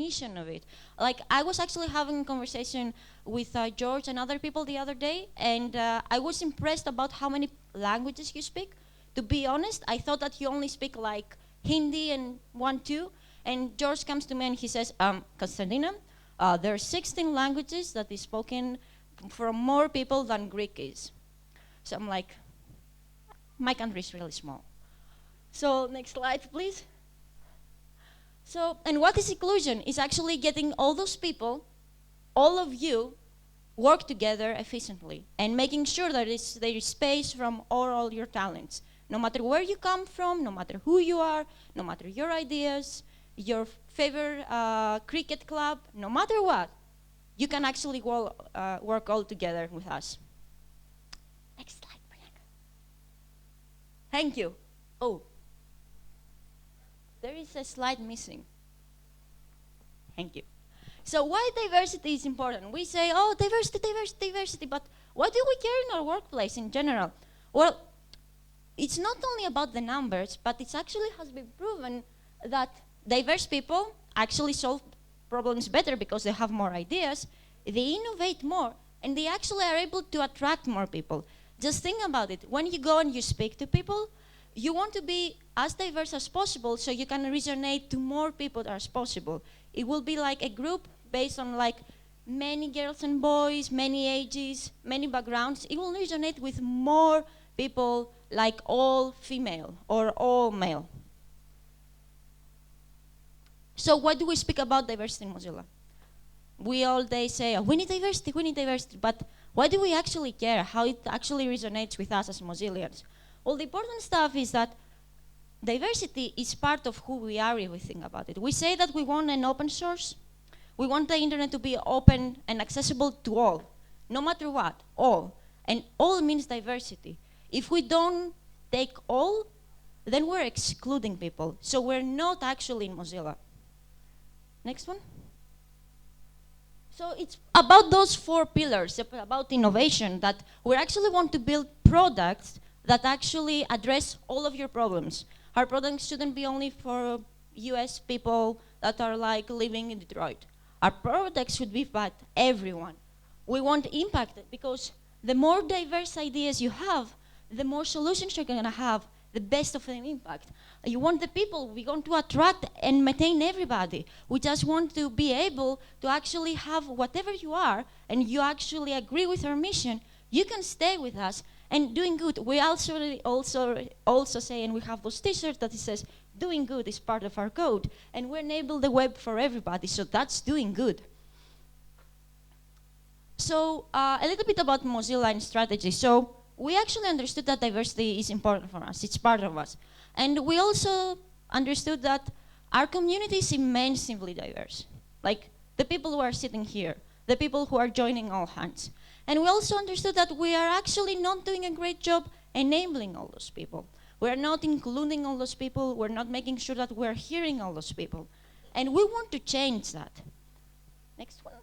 definition of it. Like, I was actually having a conversation with George and other people the other day, and I was impressed about how many languages you speak. To be honest, I thought that you only speak like Hindi and 1, 2, and George comes to me and he says, Konstantina, there are 16 languages that is spoken from more people than Greek is. So I'm like, my country is really small. So next slide, please. So, and what is inclusion? It's actually getting all those people, all of you, work together efficiently and making sure that there is space from all your talents. No matter where you come from, no matter who you are, no matter your ideas, your favorite cricket club, no matter what, you can actually work all together with us. Next slide, Priyanka. Thank you. Oh, there is a slide missing. Thank you. So why diversity is important? We say, oh, diversity, diversity, diversity, but what do we care in our workplace in general? Well, it's not only about the numbers, but it actually has been proven that diverse people actually solve problems better because they have more ideas, they innovate more, and they actually are able to attract more people. Just think about it. When you go and you speak to people, you want to be as diverse as possible so you can resonate to more people as possible. It will be like a group based on like many girls and boys, many ages, many backgrounds. It will resonate with more people like all female or all male. So why do we speak about diversity in Mozilla? We all day say, oh, we need diversity, but why do we actually care how it actually resonates with us as Mozillians? Well, the important stuff is that diversity is part of who we are if we think about it. We say that we want an open source. We want the internet to be open and accessible to all, no matter what, all. And all means diversity. If we don't take all, then we're excluding people. So we're not actually in Mozilla. Next one. So it's about those 4 pillars, about innovation, that we actually want to build products that actually address all of your problems. Our products shouldn't be only for US people that are like living in Detroit. Our products should be for everyone. We want impact because the more diverse ideas you have, the more solutions you're gonna have, the best of an impact. You want the people, we want to attract and maintain everybody. We just want to be able to actually have whatever you are and you actually agree with our mission, you can stay with us and doing good. We also say, and we have those t-shirts that it says, doing good is part of our code. And we enable the web for everybody, so that's doing good. So a little bit about Mozilla and strategy. So we actually understood that diversity is important for us. It's part of us. And we also understood that our community is immensely diverse. Like the people who are sitting here, the people who are joining all hands. And we also understood that we are actually not doing a great job enabling all those people. We're not including all those people. We're not making sure that we're hearing all those people. And we want to change that. Next one.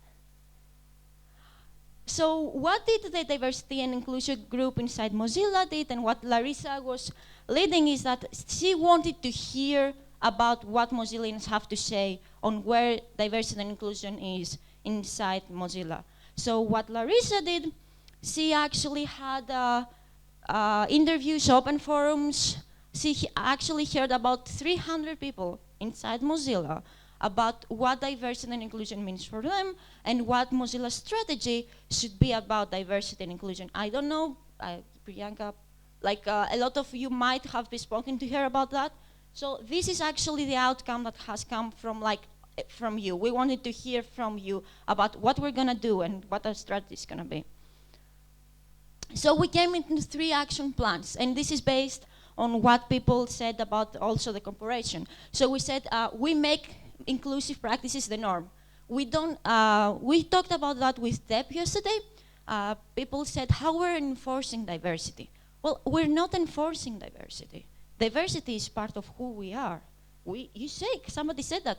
So what did the diversity and inclusion group inside Mozilla did, and what Larissa was leading, is that she wanted to hear about what Mozillians have to say on where diversity and inclusion is inside Mozilla. So what Larissa did, she actually had interviews, open forums. She actually heard about 300 people inside Mozilla about what diversity and inclusion means for them and what Mozilla's strategy should be about diversity and inclusion. I don't know, Priyanka, like a lot of you might have been spoken to her about that. So this is actually the outcome that has come from you. We wanted to hear from you about what we're gonna do and what our strategy is gonna be. So we came into 3 action plans, and this is based on what people said about also the corporation. So we said we make inclusive practices the norm. We talked about that with Deb yesterday. People said how we're enforcing diversity. Well, we're not enforcing diversity. Diversity is part of who we are. Somebody said that.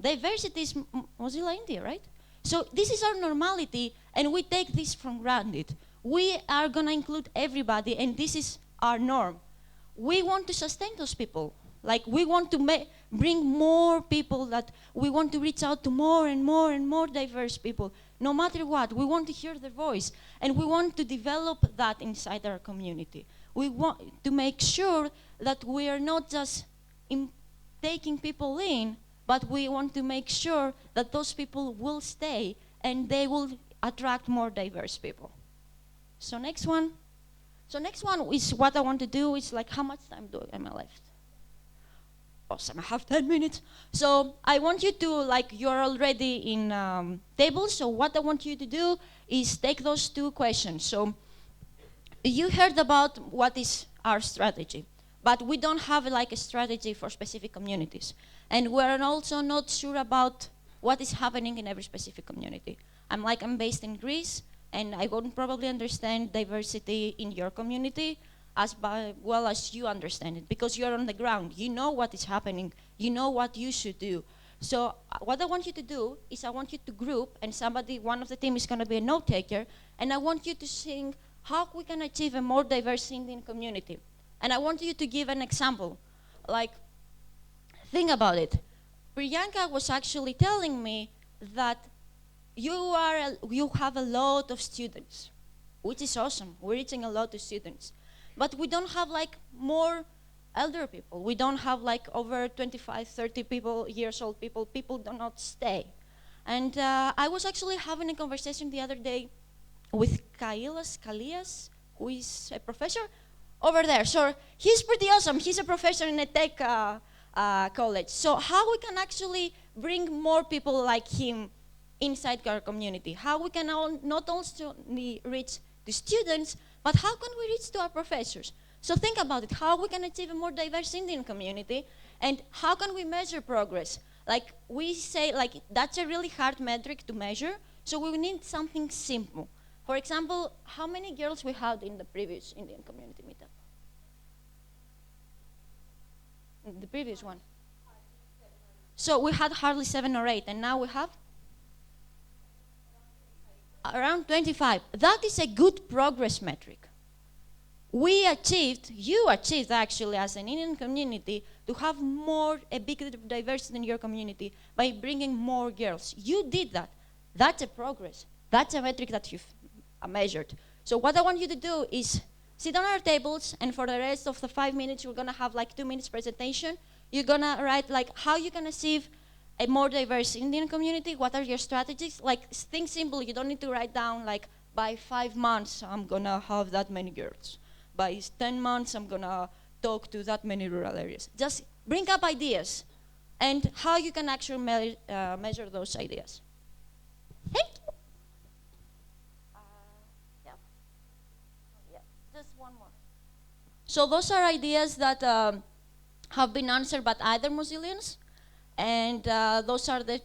Diversity is Mozilla India, right? So this is our normality, and we take this for granted. We are gonna include everybody, and this is our norm. We want to sustain those people. Like we want to bring more people, that we want to reach out to more and more and more diverse people. No matter what, we want to hear their voice. And we want to develop that inside our community. We want to make sure that we are not just taking people in, but we want to make sure that those people will stay and they will attract more diverse people. So next one. So next one is what I want to do is like, how much time am I left? Awesome, I have 10 minutes. So I want you to, like, you're already in tables, so what I want you to do is take those two questions. So you heard about what is our strategy, but we don't have like a strategy for specific communities. And we're also not sure about what is happening in every specific community. I'm based in Greece, and I won't probably understand diversity in your community as well as you understand it, because you're on the ground. You know what is happening. You know what you should do. So what I want you to do is I want you to group, and one of the team is going to be a note taker, and I want you to think how we can achieve a more diverse Indian community. And I want you to give an example. Like, think about it. Priyanka was actually telling me that you have a lot of students, which is awesome. We're reaching a lot of students. But we don't have like more elder people. We don't have like over 25, 30 years old people. People do not stay. And I was actually having a conversation the other day with Kalias, who is a professor over there. So he's pretty awesome. He's a professor in a tech college. So how we can actually bring more people like him inside our community? How we can not only reach the students, but how can we reach to our professors? So think about it, how we can achieve a more diverse Indian community, and how can we measure progress? Like we say, like that's a really hard metric to measure, so we need something simple. For example, how many girls we had in the previous Indian community meetup? The previous one. So we had hardly 7 or 8, and now we have? Around 25. That is a good progress metric. You achieved actually as an Indian community to have a bigger diversity in your community by bringing more girls. You did that. That's a progress. That's a metric that you've measured. So what I want you to do is sit on our tables, and for the rest of the 5 minutes, we're gonna have like 2 minutes presentation. You're gonna write like how you can achieve a more diverse Indian community. What are your strategies? Like, think simple. You don't need to write down like, by 5 months, I'm gonna have that many girls. By 10 months, I'm gonna talk to that many rural areas. Just bring up ideas and how you can actually measure those ideas. Thank you. Yeah, just one more. So those are ideas that have been answered by other Mozillians. And those are the